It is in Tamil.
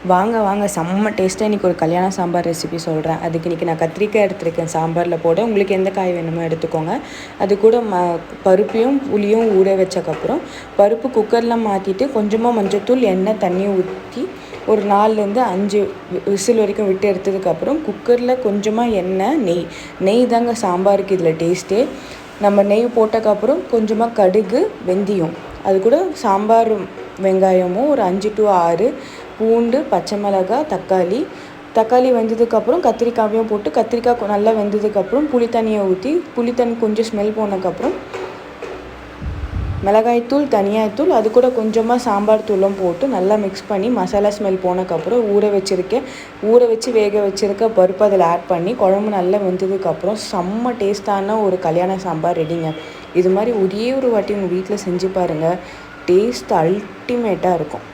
வாங்க வாங்க, செம்ம டேஸ்ட்டாக இன்றைக்கி ஒரு கல்யாண சாம்பார் ரெசிபி சொல்கிறேன். அதுக்கு இன்றைக்கி நான் கத்திரிக்காய் எடுத்துருக்கேன் சாம்பாரில் போட. உங்களுக்கு எந்த காய் வேணுமோ எடுத்துக்கோங்க. அது கூட பருப்பையும் புளியும் ஊற வச்சக்கப்புறம் பருப்பு குக்கரில் மாற்றிட்டு கொஞ்சமாக மஞ்சத்தூள், எண்ணெய், தண்ணியை ஊற்றி ஒரு 4லேருந்து 5 விசில் வரைக்கும் விட்டு எடுத்ததுக்கப்புறம் குக்கரில் கொஞ்சமாக எண்ணெய், நெய் தாங்க சாம்பாருக்கு இதில் டேஸ்ட்டே. நம்ம நெய் போட்டக்கப்புறம் கொஞ்சமாக கடுகு, வெந்தயம், அது கூட சாம்பார் வெங்காயமும் ஒரு 5 to 6, பூண்டு, பச்சை மிளகாய், தக்காளி வெந்ததுக்கப்புறம் கத்திரிக்காயும் போட்டு கத்திரிக்காய் நல்லா வெந்ததுக்கப்புறம் புளித்தண்ணியை ஊற்றி புளித்தண்ணி கொஞ்சம் ஸ்மெல் போனதுக்கப்புறம் மிளகாய்த்தூள், தனியாய்த்தூள், அது கூட கொஞ்சமாக சாம்பார் தூளும் போட்டு நல்லா மிக்ஸ் பண்ணி மசாலா ஸ்மெல் போனதுக்கப்புறம் ஊற வச்சு வேக வச்சுருக்க பருப்பு அதில் ஆட் பண்ணி குழம்பு நல்லா வெந்ததுக்கப்புறம் செம்ம டேஸ்ட்டான ஒரு கல்யாண சாம்பார் ரெடிங்க. இது மாதிரி ஒரே ஒரு வாட்டி உங்கள் வீட்டில் செஞ்சு பாருங்கள். டேஸ்ட் அல்டிமேட்டாக இருக்கும்.